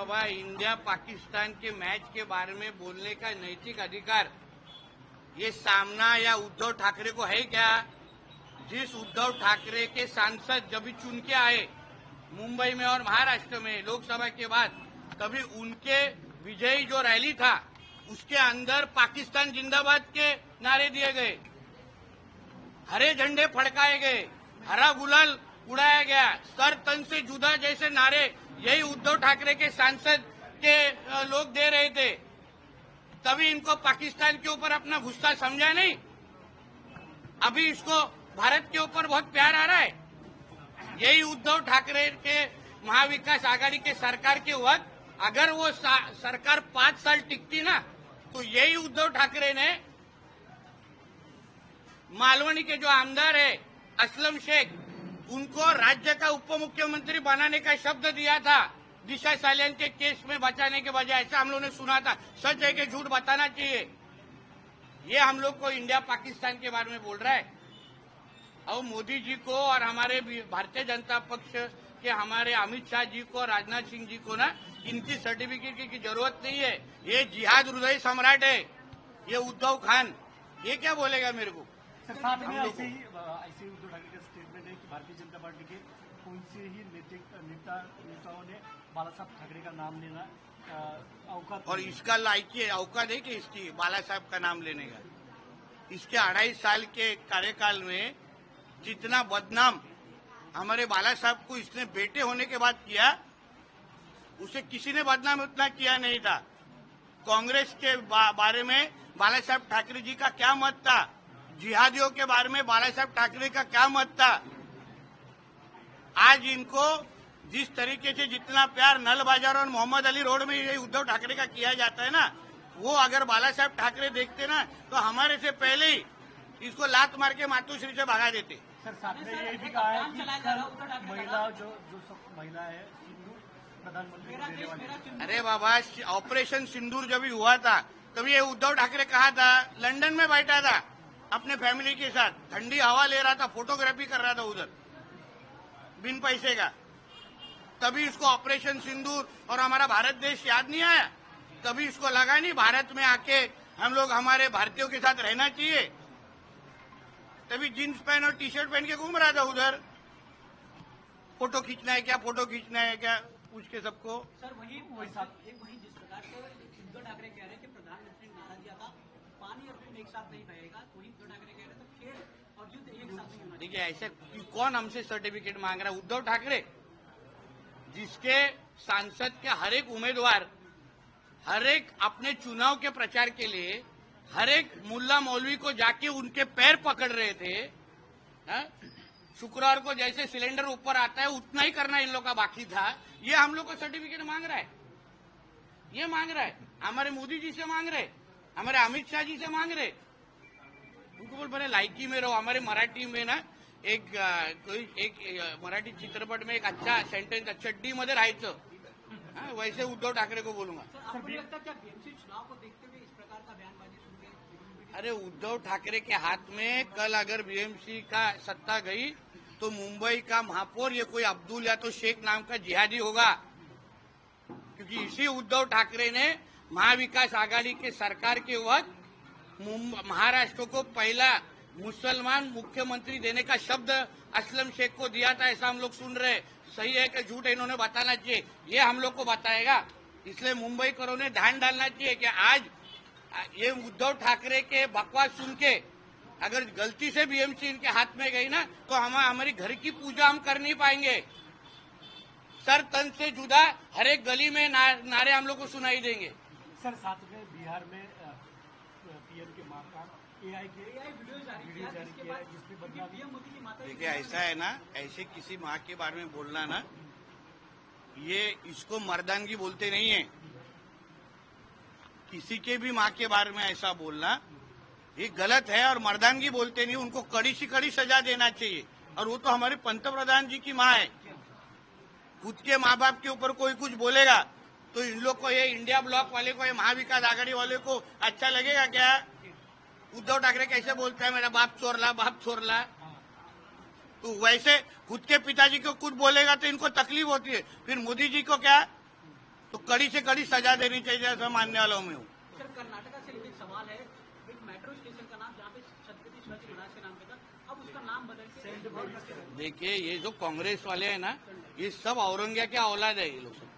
बाबा, इंडिया पाकिस्तान के मैच के बारे में बोलने का नैतिक अधिकार ये सामना या उद्धव ठाकरे को है क्या? जिस उद्धव ठाकरे के सांसद जब भी चुन के आए मुंबई में और महाराष्ट्र में लोकसभा के बाद, तभी उनके विजयी जो रैली था उसके अंदर पाकिस्तान जिंदाबाद के नारे दिए गए, हरे झंडे फड़काए गए, हरा गुलाल उड़ाया गया, सर तन से जुदा जैसे नारे यही उद्धव ठाकरे के सांसद के लोग दे रहे थे। तभी इनको पाकिस्तान के ऊपर अपना गुस्सा समझा नहीं। अभी इसको भारत के ऊपर बहुत प्यार आ रहा है। यही उद्धव ठाकरे के महाविकास आघाड़ी के सरकार के वक्त अगर वो सरकार 5 साल टिकती ना, तो यही उद्धव ठाकरे ने मालवनी के जो आमदार है असलम शेख, उनको राज्य का उप मुख्यमंत्री बनाने का शब्द दिया था दिशा सालियान के केस में बचाने के बजाय। ऐसा हम लोगों ने सुना था। सच है कि झूठ बताना चाहिए। ये हम लोग को इंडिया पाकिस्तान के बारे में बोल रहा है। और मोदी जी को और हमारे भारतीय जनता पक्ष के हमारे अमित शाह जी को, राजनाथ सिंह जी को ना इनकी सर्टिफिकेट की जरूरत नहीं है। ये जिहाद हृदय सम्राट है ये उद्धव खान। ये क्या बोलेगा मेरे को? सर, साथ में ऐसे ही उद्धव ठाकरे का स्टेटमेंट है कि भारतीय जनता पार्टी के कौन से ही नेताओं ने बाला साहब ठाकरे का नाम लेना औकात, और इसका लायकी है, औकात है कि इसकी बाला साहब का नाम लेने का? इसके 2.5 साल के कार्यकाल में जितना बदनाम हमारे बाला साहब को इसने बेटे होने के बाद किया, उसे किसी ने बदनाम उतना किया नहीं था। कांग्रेस के बारे में बाला साहब ठाकरे जी का क्या मत था? जिहादियों के बारे में बाला साहब ठाकरे का क्या मत था? आज इनको जिस तरीके से जितना प्यार नल बाजार और मोहम्मद अली रोड में ये उद्धव ठाकरे का किया जाता है ना, वो अगर बाला साहब ठाकरे देखते ना तो हमारे से पहले ही इसको लात मार के मातोश्री से भगा देते। सर, साथ में ये भी कहा है कि महिला जो महिला है सिंदूर प्रधानमंत्री को देने वाली। अरे बाबा, ऑपरेशन सिंदूर जब भी हुआ था तभी ये उद्धव ठाकरे कहा था, लंदन में बैठा था अपने फैमिली के साथ, ठंडी हवा ले रहा था, फोटोग्राफी कर रहा था उधर बिन पैसे का। तभी इसको ऑपरेशन सिंदूर और हमारा भारत देश याद नहीं आया। तभी इसको लगा नहीं भारत में आके हम लोग हमारे भारतीयों के साथ रहना चाहिए। तभी जींस पहन और टी शर्ट पहन के घूम रहा था उधर। फोटो खींचना है क्या, फोटो खींचना है क्या पूछ के सबको। सर, वही जिस प्रकार से उद्धव ठाकरे कह रहे हैं कि प्रधानमंत्री ने नारा दिया था पानी और फिल्म एक साथ नहीं बहेगा, वही उद्धव ठाकरे कह रहे थे खेल और युद्ध एक साथ नहीं होना। देखिए, ऐसे कौन हमसे सर्टिफिकेट मांग रहा है? उद्धव ठाकरे, जिसके सांसद के हर एक उम्मीदवार हर एक अपने चुनाव के प्रचार के लिए हर एक मुल्ला मौलवी को जाके उनके पैर पकड़ रहे थे। शुक्रवार को जैसे सिलेंडर ऊपर आता है उतना ही करना इन लोग का बाकी था। ये हम लोग को सर्टिफिकेट मांग रहा है। ये मांग रहा है, हमारे मोदी जी से मांग रहे, हमारे अमित शाह जी से मांग रहे। उनको बोल बड़े लायकी में रहो। हमारे मराठी में ना एक मराठी चित्रपट में एक अच्छा सेंटेंस, चड्डी मध्ये राहायचं, वैसे उद्धव ठाकरे को बोलूंगा। आपको लगता है क्या बीएमसी चुनाव को देखते हुए इस प्रकार का बयानबाजी सुन के? अरे, उद्धव ठाकरे के हाथ में कल अगर बीएमसी का सत्ता गई तो मुंबई का महापौर ये कोई अब्दुल या तो शेख नाम का जिहादी होगा। क्योंकि इसी उद्धव ठाकरे ने महाविकास आघाड़ी के सरकार के वक्त महाराष्ट्र को पहला मुसलमान मुख्यमंत्री देने का शब्द असलम शेख को दिया था। ऐसा हम लोग सुन रहे। सही है कि झूठ है, इन्होंने बताना चाहिए। ये हम लोग को बताएगा। इसलिए मुंबई करों ने ध्यान डालना चाहिए कि आज ये उद्धव ठाकरे के बकवास सुन के अगर गलती से बीएमसी इनके हाथ में गई ना तो हमारी घर की पूजा हम कर नहीं पाएंगे। सर तन से जुदा हर एक गली में नारे हम लोग को सुनाई देंगे। सर, साथ में बिहार में पीएम के मां का एआई वीडियो जारी किया है जिसमें पीएम मोदी की माता। देखिए, ऐसा है ना, ऐसे किसी माँ के बारे में बोलना ना, ये इसको मर्दानगी बोलते नहीं है। किसी के भी माँ के बारे में ऐसा बोलना ये गलत है और मर्दानगी बोलते नहीं। उनको कड़ी से कड़ी सजा देना चाहिए। और वो तो हमारे पंतप्रधान जी की माँ है। खुद के माँ बाप के ऊपर कोई कुछ बोलेगा तो इन लोग को, ये इंडिया ब्लॉक वाले को, ये महाविकास आघाड़ी वाले को अच्छा लगेगा क्या? उद्धव ठाकरे कैसे बोलता है मेरा बाप चोरला, बाप चोरला। तो वैसे खुद के पिताजी को कुछ बोलेगा तो इनको तकलीफ होती है। फिर मोदी जी को क्या, तो कड़ी से कड़ी सजा देनी चाहिए, ऐसा मानने वाला हूं मैं हूं। सर कर्नाटका से एक सवाल है, एक मेट्रो स्टेशन का नाम जहाँ पे छत्रपति शिवाजी महाराज के नाम पे था, अब उसका नाम बदल के देखिए ये जो कांग्रेस वाले हैं ना, ये सब औरंगिया के औलाद है। ये लोग सब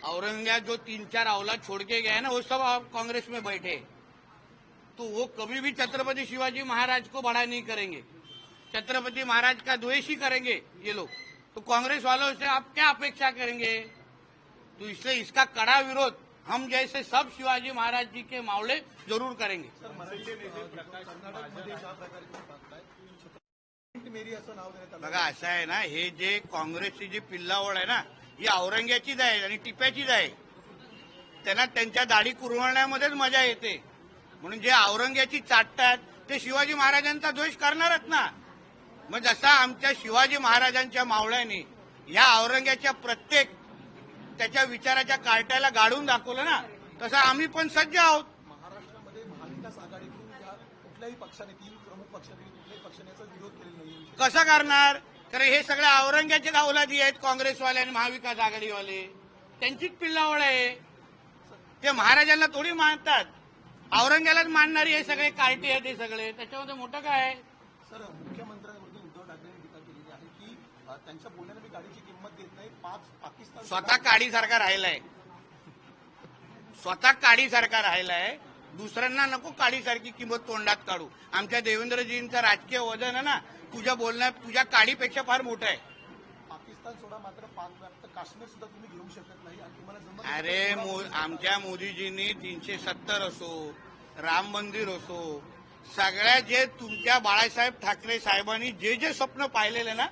औरंगिया जो 3-4 औलाद छोड़ के गए हैं ना, वो सब अब कांग्रेस में बैठे। तो वो कभी भी छत्रपति शिवाजी महाराज को बड़ा नहीं करेंगे, छत्रपति महाराज का द्वेष ही करेंगे ये लोग। तो कांग्रेस वालों से आप क्या अपेक्षा करेंगे? तो इसलिए इसका कड़ा विरोध हम जैसे सब शिवाजी महाराज जी के मावळे जरूर करेंगे। बघा असं आहे ना, हे जे काँग्रेसची जी पिल्लावळ आहे ना, ही औरंग्याचीच आहे आणि टिप्याचीच आहे। त्यांना त्यांच्या दाढी कुरवण्यामध्येच मजा येते, म्हणून जे औरंग्याची चाटतात ते शिवाजी महाराजांचा द्वेष करणारच ना। मग जसा आमच्या शिवाजी महाराजांच्या मावळ्यांनी या औरंग्याच्या प्रत्येक त्याच्या विचाराच्या कार्ट्याला गाडून दाखवलं ना, तसं आम्ही पण सज्ज आहोत। महाराष्ट्रामध्ये महाविकास आघाडीकडून कुठल्याही पक्षाने, 3 प्रमुख पक्षांनी कुठल्याही पक्षाने याचा विरोध केलेला नाही। कसं करणार? कारण हे सगळे औरंग्याचे औलादी आहेत, काँग्रेसवाले आणि महाविकास आघाडीवाले, त्यांचीच पिल्लावळ आहे। ते महाराजांना थोडी मानतात, औरंग्यालाच मानणारी हे सगळे कार्टे आहेत, हे सगळे। त्याच्यामध्ये मोठं काय आहे? सर, मुख्यमंत्र्यांवरती उद्धव ठाकरेंनी टीका केलेली आहे की त्यांच्या बोलण्याने मी गाडीची किंमत देत नाही। पाकिस्तान स्वतः काडीसारखा राहिलाय, स्वतः काडीसारखा राहिलाय, दुसऱ्यांना नको काडीसारखी किंमत तोंडात काढू। आमच्या देवेंद्रजींचं राजकीय वजन आहे ना, तुझ्या बोलण्यात तुझ्या काडीपेक्षा फार मोठं आहे। पाकिस्तान सोडा, मात्र पाक व्याप्त काश्मीर सुद्धा तुम्ही घेऊ शकत नाही आणि तुम्हाला जमत नाही। अरे आमच्या मोदीजींनी 370 असो, राम मंदिर असो, सगळ्या जे तुमच्या बाळासाहेब ठाकरे साहेबांनी जे जे स्वप्न पाहिलेले ना,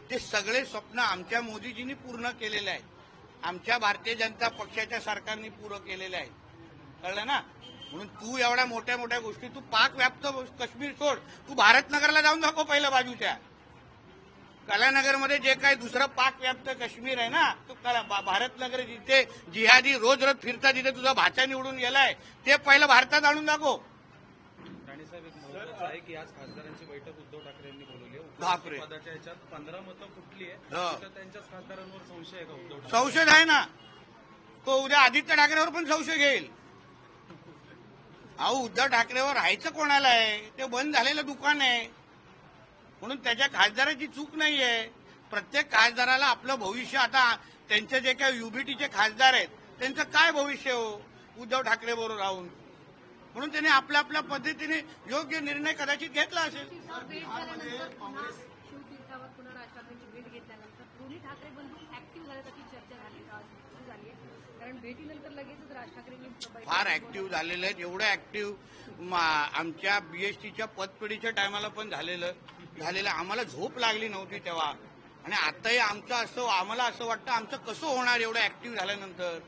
ते सगळे स्वप्न आमच्या मोदीजींनी पूर्ण केलेले आहेत, आमच्या भारतीय जनता पक्षाच्या सरकारने पूर्ण केलेले आहेत, कळलं ना। म्हणून तू एवढ्या मोठ्या मोठ्या गोष्टी, तू पाक व्याप्त काश्मीर सोड, तू भारतनगरला जाऊन दाखव पहिलं बाजूच्या। कलानगरमध्ये जे काही दुसरं पाक व्याप्त काश्मीर आहे ना, तो भारतनगर जिथे जिहादी रोज रोज फिरतात, तिथे तुझा भाचा निवडून गेलाय, ते पहिलं भारतात आणून दाखव। राणेसाहेब, एक महत्वाचं आहे की आज खासदारांची बैठक उद्धव ठाकरे यांनी बोलवली आहे। बापरे. पदाच्या याच्यात 15 मतं फुटली आहे, हो. तर त्यांच्याच खासदारांवर संशय आहे का उद्धव ठाकरे? संशय आहे ना, तो उद्या आदित्य ठाकरेवर पण संशय घेईल। अहो, उद्धव ठाकरेवर राहायचं कोणाला आहे? ते बंद झालेलं दुकान आहे, म्हणून त्याच्या खासदाराची चूक नाहीये। प्रत्येक खासदाराला आपलं भविष्य, आता त्यांचे जे काही युबीटीचे खासदार आहेत त्यांचं काय भविष्य हो उद्धव ठाकरे बरोबर राहून, म्हणून त्यांनी आपल्या आपल्या पद्धतीने योग्य निर्णय कदाचित घेतला असेल। भेट झाल्यानंतर पुन्हा शिवतीर्थावर पुन्हा राज ठाकरेंची भेट घेतल्यानंतर दोन्ही ठाकरे बंधू ऍक्टिव्ह झाल्याची चर्चा सुरू झाली आहे, कारण भेटीनंतर लगेचच राज ठाकरेंनी फार ऍक्टिव्ह झालेलं आहे। एवढं ऍक्टिव्ह आमच्या बीएसटीच्या पतपेढीच्या टायमाला पण झालेलं आम्हाला झोप लागली नव्हती तेव्हा, आणि आताही आम्हाला असं वाटतं आमचं कसं होणार एवढं ऍक्टिव्ह झाल्यानंतर।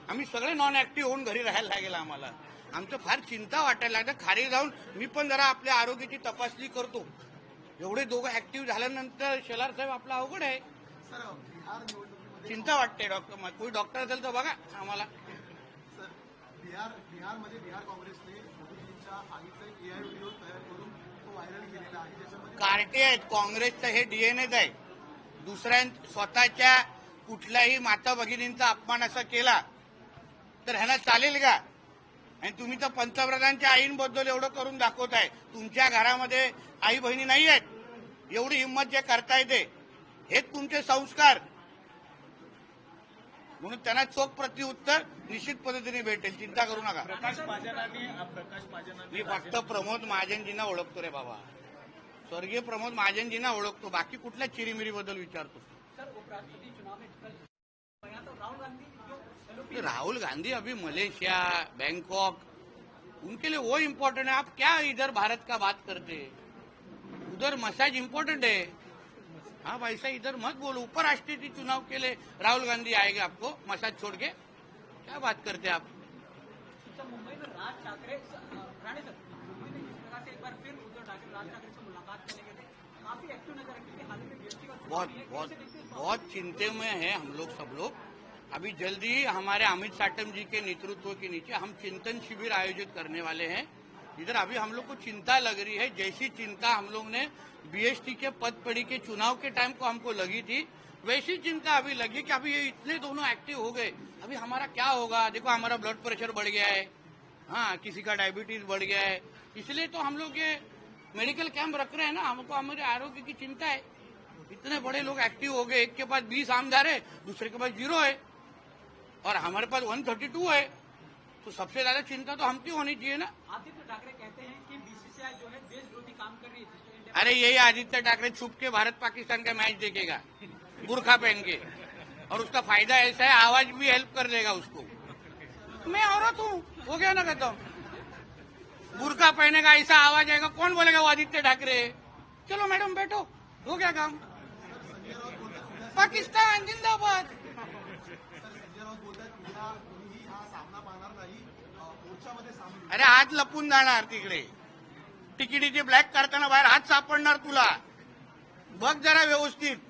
आम्ही सगळे नॉन ऍक्टिव्ह होऊन घरी राहायला लागेल आम्हाला, आमचं फार चिंता वाटायला लागतं। खाली जाऊन मी पण जरा आपल्या आरोग्याची तपासणी करतो, एवढे दोघं ऍक्टिव्ह झाल्यानंतर शेलार साहेब आपला अवघड आहे, सर, बिहार निवडणुकीमध्ये चिंता वाटते। कोणी डॉक्टर असेल तर बघा आम्हाला। सर, बिहारमध्ये बिहार काँग्रेसने मोदीजींच्या आईचा एआय व्हिडिओ तयार करून तो व्हायरल केलेला आहे, ज्याच्यामध्ये कार्टे आहेत काँग्रेसचं, हे डीएनएच आहे। स्वतःच्या कुठल्याही माता भगिनींचा अपमान असा केला तर ह्यांना चालेल का? आणि तुम्ही तर पंतप्रधानच्या आईंबद्दल एवढं करून दाखवताय, तुमच्या घरामध्ये आई बहिणी नाही आहेत, एवढी हिंमत जे करताय ते हेच तुमचे संस्कार, म्हणून त्यांना चोख प्रत्युत्तर निश्चित पद्धतीने भेटेल, चिंता करू नका। मी फक्त प्रमोद महाजनजींना ओळखतो रे बाबा, स्वर्गीय प्रमोद महाजनजींना ओळखतो, बाकी कुठल्या चिरीमिरी बद्दल विचारतो? सर उपराष्ट्रपति चुनाव में कल यहाँ तो राहुल गांधी जो राहुल गांधी अभी मलेशिया, बैंकॉक, उनके लिए वो इम्पोर्टेंट है। आप क्या इधर भारत का बात करते, उधर मसाज इम्पोर्टेंट है। हाँ वैसा इधर मत बोलो, उपराष्ट्रपति चुनाव के लिए राहुल गांधी आएगा आपको मसाज छोड़ के, क्या बात करते आप? सर मुंबई में राज ठाकरे राणे सर मोदी ने जिस प्रकार से एक बार फिर उद्धव ठाकरे राज ठाकरे से मुलाकात करने गए थे, काफी एक्टिव नजर आए, क्योंकि हाल ही में बीएसटी का चुनाव भी है। कैसे देखते हैं इस बात बहुत चिंते में है हम लोग, सब लोग। अभी जल्दी हमारे अमित साटम जी के नेतृत्व के नीचे हम चिंतन शिविर आयोजित करने वाले हैं। इधर अभी हम लोग को चिंता लग रही है, जैसी चिंता हम लोग ने बीएसटी के पद पेढ़ी के चुनाव के टाइम को हमको लगी थी, वैसी चिंता अभी लगी कि अभी ये इतने दोनों एक्टिव हो गए, अभी हमारा क्या होगा। देखो हमारा ब्लड प्रेशर बढ़ गया है, हाँ किसी का डायबिटीज बढ़ गया है, इसलिए तो हम लोग ये मेडिकल कैंप रख रहे हैं ना, हमको हमारे आरोग्य की चिंता है। इतने बड़े लोग एक्टिव हो गए, एक के पास 20 आमदार है, दूसरे के पास 0 है और हमारे पास 132 है, तो सबसे ज्यादा चिंता तो हमकी होनी चाहिए ना। आदित्य ठाकरे कहते हैं कि बीसीसीआई जो है देश विरोधी काम कर रही है। अरे यही आदित्य ठाकरे छुप के भारत पाकिस्तान का मैच देखेगा बुरखा पहन के, और उसका फायदा ऐसा है आवाज भी हेल्प कर देगा उसको। मैं औरत हूँ, हो गया ना खत्म। बुरखा पहनेगा, ऐसा आवाज आएगा, कौन बोलेगा वो आदित्य ठाकरे। चलो मैडम बैठो, हो गया काम। पाकिस्तान जिंदाबाद। संजय राऊत बोलतात उद्या कोणीही हा सामना पाहणार नाही, मोर्चामध्ये सामील. अरे हात लपून जाणार तिकडे, तिकिटीचे ब्लॅक करताना बाहेर हात सापडणार तुला, बघ जरा व्यवस्थित।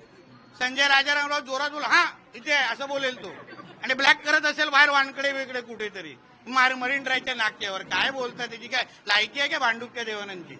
संजय राजारामराव जोरात बोल, हा इथे असं बोलेल तो, आणि ब्लॅक करत असेल बाहेर वानकडे वेगळे कुठेतरी मरीन ड्राईव्हच्या नाक्यावर। काय बोलतात, त्याची काय लायकी आहे का भांडुप त्या देवानंदची।